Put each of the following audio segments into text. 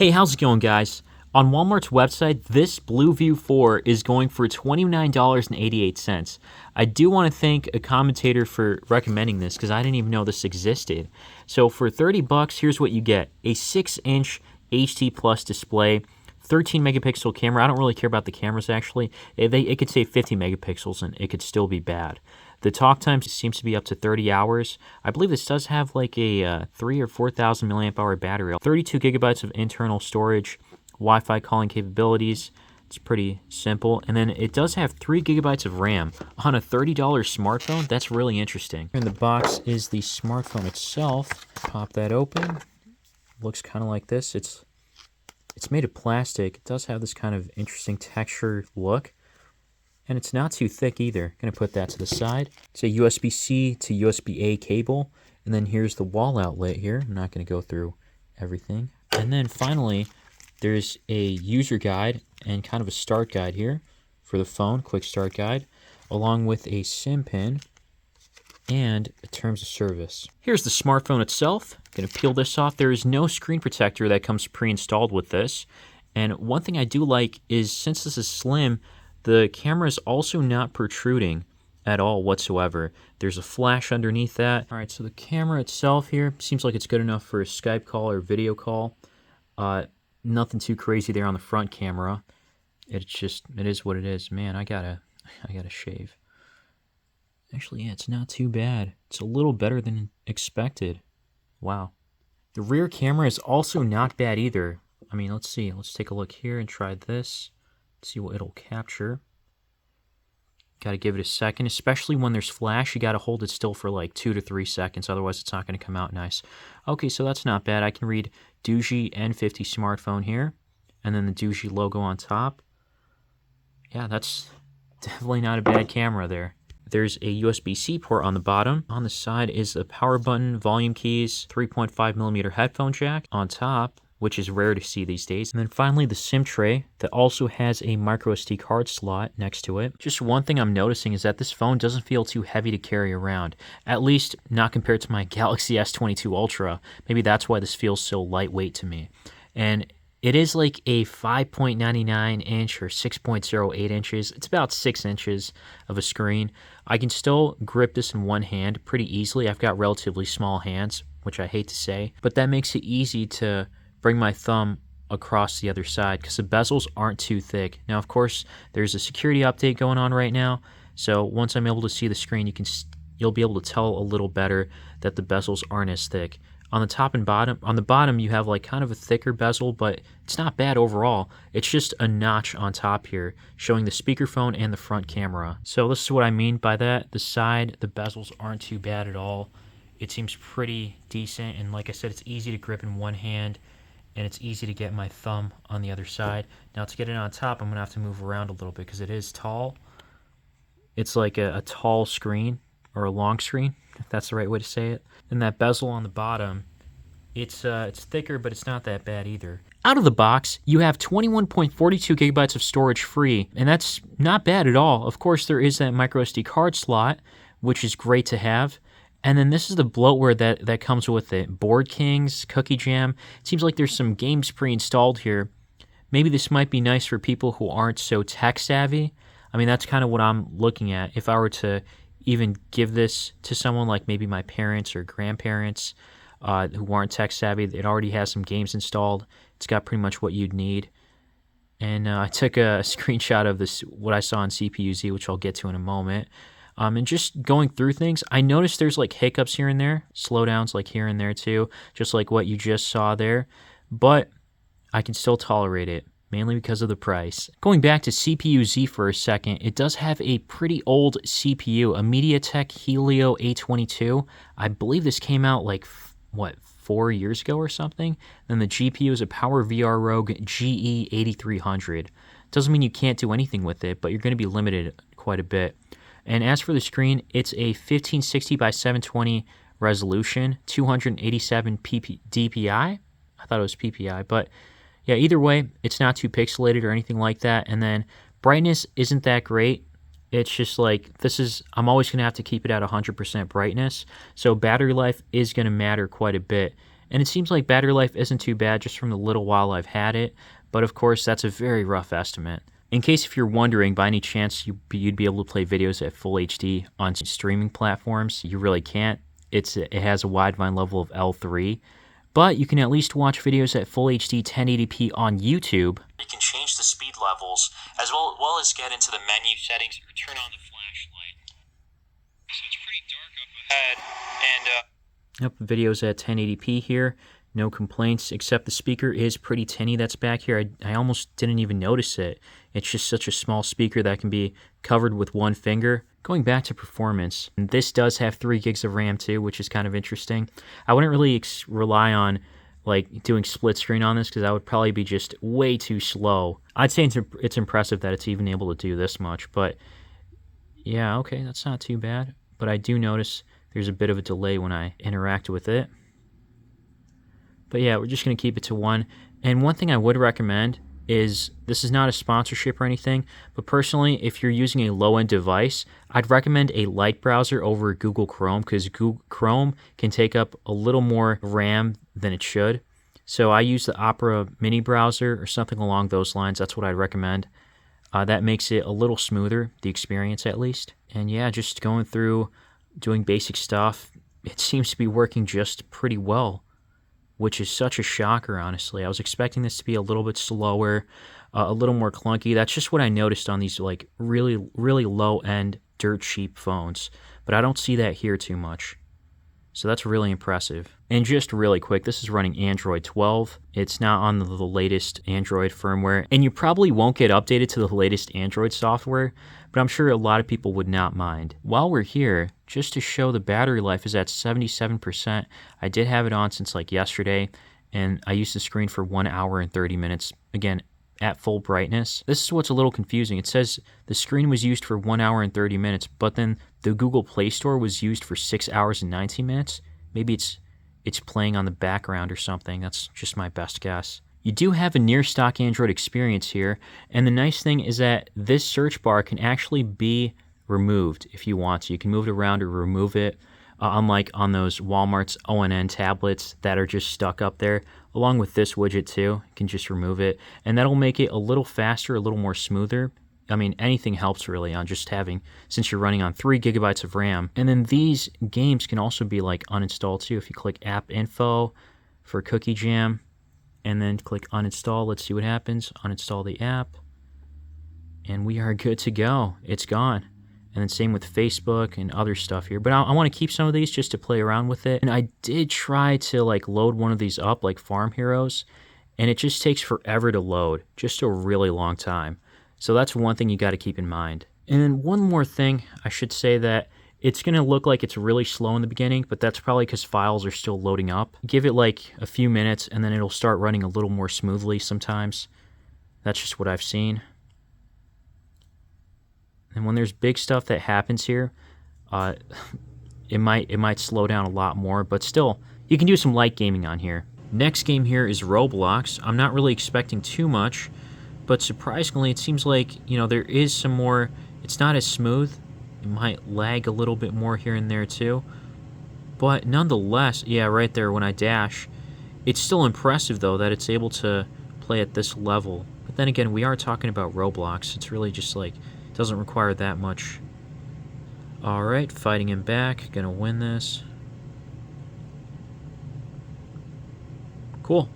Hey, how's it going, guys? On Walmart's website, this BLU View 4 is going for $29.88. I do want to thank a commentator for recommending this because I didn't even know this existed. So for 30 bucks, here's what you get. A 6-inch HD Plus display, 13 megapixel camera. I don't really care about the cameras, actually. It could say 50 megapixels and it could still be bad. The talk time seems to be up to 30 hours. I believe this does have like a 3,000 or 4,000 milliamp hour battery. 32 gigabytes of internal storage, Wi-Fi calling capabilities. It's pretty simple. And then it does have 3 gigabytes of RAM on a $30 smartphone. That's really interesting. In the box is the smartphone itself. Pop that open. Looks kind of like this. It's made of plastic. It does have this kind of interesting texture look. And it's not too thick either. Gonna put that to the side. It's a USB-C to USB-A cable. And then here's the wall outlet here. I'm not gonna go through everything. And then finally, there's a user guide and kind of a start guide here for the phone, quick start guide, along with a SIM pin and a terms of service. Here's the smartphone itself. Gonna peel this off. There is no screen protector that comes pre-installed with this. And one thing I do like is since this is slim, the camera is also not protruding at all whatsoever. There's a flash underneath that. All right, so the camera itself here seems like it's good enough for a Skype call or video call. Nothing too crazy there on the front camera. It is what it is. Man, I gotta shave. Actually, yeah, it's not too bad. It's a little better than expected. Wow. The rear camera is also not bad either. I mean, let's see. Let's take a look here and try this. See what it'll capture. Got to give it a second, especially when there's flash. You got to hold it still for like 2 to 3 seconds, otherwise it's not going to come out nice. Okay, so that's not bad. I can read Doogee N50 smartphone here, and then the Doogee logo on top. Yeah, that's definitely not a bad camera there. There's a USB-C port on the bottom. On the side is the power button, volume keys, 3.5mm headphone jack. On top, which is rare to see these days. And then finally the SIM tray that also has a micro SD card slot next to it. Just one thing I'm noticing is that this phone doesn't feel too heavy to carry around, at least not compared to my Galaxy S22 Ultra. Maybe that's why this feels so lightweight to me. And it is like a 5.99 inch or 6.08 inches. It's about 6 inches of a screen. I can still grip this in one hand pretty easily. I've got relatively small hands, which I hate to say, but that makes it easy to bring my thumb across the other side because the bezels aren't too thick. Now, of course, there's a security update going on right now, so once I'm able to see the screen, you'll be able to tell a little better that the bezels aren't as thick. On the top and bottom, on the bottom you have like kind of a thicker bezel, but it's not bad overall. It's just a notch on top here, showing the speakerphone and the front camera. So this is what I mean by that. The side, the bezels aren't too bad at all. It seems pretty decent, and like I said, it's easy to grip in one hand, and it's easy to get my thumb on the other side. Now to get it on top, I'm going to have to move around a little bit because it is tall. It's like a tall screen, or a long screen, if that's the right way to say it. And that bezel on the bottom, it's thicker, but it's not that bad either. Out of the box, you have 21.42 gigabytes of storage free, and that's not bad at all. Of course, there is that micro SD card slot, which is great to have. And then this is the bloatware that comes with it. Board Kings, Cookie Jam. It seems like there's some games pre-installed here. Maybe this might be nice for people who aren't so tech savvy. I mean, that's kind of what I'm looking at. If I were to even give this to someone like maybe my parents or grandparents who aren't tech savvy, it already has some games installed. It's got pretty much what you'd need. And I took a screenshot of this, what I saw on CPU-Z, which I'll get to in a moment. And just going through things, I noticed there's like hiccups here and there, slowdowns like here and there too, just like what you just saw there, but I can still tolerate it, mainly because of the price. Going back to CPU-Z for a second, it does have a pretty old CPU, a MediaTek Helio A22. I believe this came out like, 4 years ago or something? Then the GPU is a PowerVR Rogue GE8300. Doesn't mean you can't do anything with it, but you're going to be limited quite a bit. And as for the screen, it's a 1560 by 720 resolution, 287 DPI. I thought it was PPI, but yeah, either way, it's not too pixelated or anything like that. And then brightness isn't that great. It's just like, I'm always going to have to keep it at 100% brightness. So battery life is going to matter quite a bit. And it seems like battery life isn't too bad just from the little while I've had it, but of course that's a very rough estimate. In case if you're wondering, by any chance you'd be able to play videos at full HD on streaming platforms, you really can't. It has a widevine level of L3, but you can at least watch videos at full HD 1080p on YouTube. You can change the speed levels as well as get into the menu settings or turn on the flashlight. So it's pretty dark up ahead, and yep, videos at 1080p here. No complaints, except the speaker is pretty tinny that's back here. I almost didn't even notice it. It's just such a small speaker that can be covered with one finger. Going back to performance, and this does have 3 gigs of RAM too, which is kind of interesting. I wouldn't really rely on like doing split screen on this because that would probably be just way too slow. I'd say it's impressive that it's even able to do this much, but yeah, okay, that's not too bad. But I do notice there's a bit of a delay when I interact with it. But yeah, we're just going to keep it to 1. And one thing I would recommend is, this is not a sponsorship or anything, but personally, if you're using a low-end device, I'd recommend a light browser over Google Chrome, because Google Chrome can take up a little more RAM than it should. So I use the Opera mini browser or something along those lines. That's what I'd recommend. That makes it a little smoother, the experience at least. And yeah, just going through, doing basic stuff, it seems to be working just pretty well, which is such a shocker, honestly. I was expecting this to be a little bit slower, a little more clunky. That's just what I noticed on these like really, really low-end, dirt cheap phones. But I don't see that here too much. So that's really impressive. And just really quick, this is running Android 12. It's not on the latest Android firmware. And you probably won't get updated to the latest Android software, but I'm sure a lot of people would not mind. While we're here, just to show the battery life is at 77%. I did have it on since like yesterday, and I used the screen for 1 hour and 30 minutes. Again, at full brightness. This is what's a little confusing. It says the screen was used for 1 hour and 30 minutes, but then the Google Play Store was used for 6 hours and 19 minutes. Maybe it's playing on the background or something. That's just my best guess. You do have a near stock Android experience here, and the nice thing is that this search bar can actually be removed if you want to. You can move it around or remove it, unlike on those Walmart's ONN tablets that are just stuck up there. Along with this widget too, you can just remove it, and that'll make it a little faster, a little more smoother. I mean, anything helps really on just having, since you're running on 3 gigabytes of RAM. And then these games can also be like uninstalled too. If you click App Info for Cookie Jam, and then click uninstall, let's see what happens. Uninstall the app, and we are good to go. It's gone. And then same with Facebook and other stuff here. But I want to keep some of these just to play around with it. And I did try to like load one of these up, like Farm Heroes, and it just takes forever to load, just a really long time. So that's one thing you got to keep in mind. And then one more thing, I should say that it's going to look like it's really slow in the beginning, but that's probably because files are still loading up. Give it like a few minutes, and then it'll start running a little more smoothly sometimes. That's just what I've seen. And when there's big stuff that happens here, it might slow down a lot more, but still, you can do some light gaming on here. Next game here is Roblox. I'm not really expecting too much, but surprisingly, it seems like, you know, there is some more. It's not as smooth. It might lag a little bit more here and there too, but nonetheless, yeah, right there when I dash, it's still impressive though that it's able to play at this level. But then again, we are talking about Roblox. It's really just like, doesn't require that much. Alright, fighting him back. Gonna win this. Cool.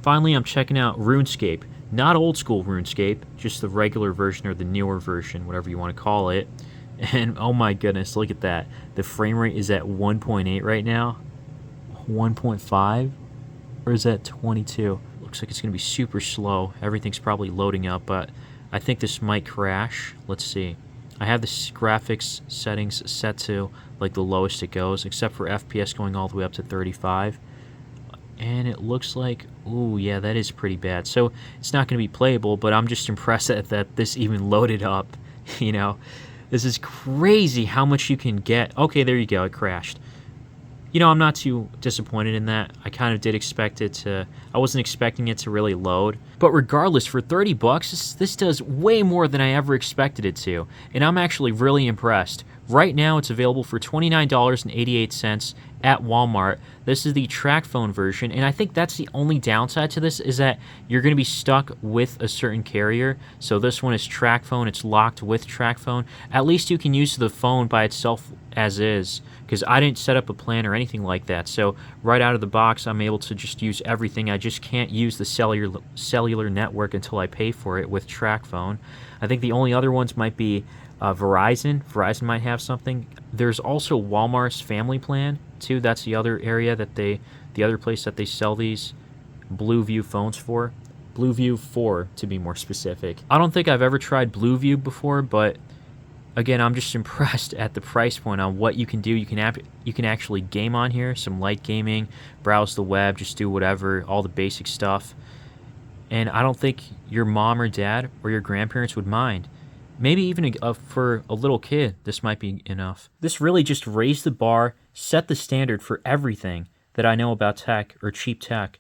Finally, I'm checking out Runescape. Not old school Runescape, just the regular version or the newer version, whatever you want to call it. And oh my goodness, look at that. The frame rate is at 1.8 right now. 1.5? Or is that 22? Looks like it's going to be super slow. Everything's probably loading up, but I think this might crash. Let's see. I have the graphics settings set to like the lowest it goes, except for FPS going all the way up to 35. And it looks like, ooh, yeah, that is pretty bad. So it's not going to be playable, but I'm just impressed that this even loaded up. You know, this is crazy how much you can get. Okay, there you go. It crashed. You know, I'm not too disappointed in that. I kind of did expect it to, I wasn't expecting it to really load. But regardless, for 30 bucks, this does way more than I ever expected it to. And I'm actually really impressed. Right now, it's available for $29.88 at Walmart. This is the Tracfone version, and I think that's the only downside to this, is that you're going to be stuck with a certain carrier. So this one is Tracfone. It's locked with Tracfone. At least you can use the phone by itself as is, because I didn't set up a plan or anything like that. So right out of the box, I'm able to just use everything. I just can't use the cellular network until I pay for it with Tracfone. I think the only other ones might be Verizon. Verizon might have something. There's also Walmart's family plan too. That's the other area that the other place that they sell these BLU View phones for. BLU View 4 to be more specific. I don't think I've ever tried BLU View before, but again, I'm just impressed at the price point on what you can do. You can actually game on here, some light gaming, browse the web, just do whatever, all the basic stuff. And I don't think your mom or dad or your grandparents would mind. Maybe even for a little kid, this might be enough. This really just raised the bar, set the standard for everything that I know about tech or cheap tech.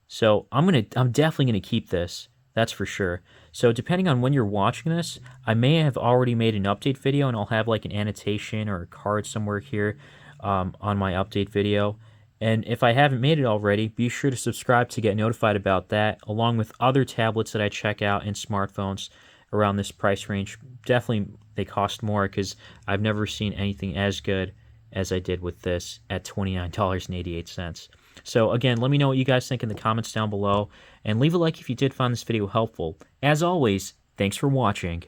So I'm definitely gonna keep this. That's for sure. So depending on when you're watching this, I may have already made an update video, and I'll have like an annotation or a card somewhere here on my update video. And if I haven't made it already, be sure to subscribe to get notified about that, along with other tablets that I check out and smartphones around this price range. Definitely they cost more, because I've never seen anything as good as I did with this at $29.88. So again, let me know what you guys think in the comments down below, and leave a like if you did find this video helpful. As always, thanks for watching.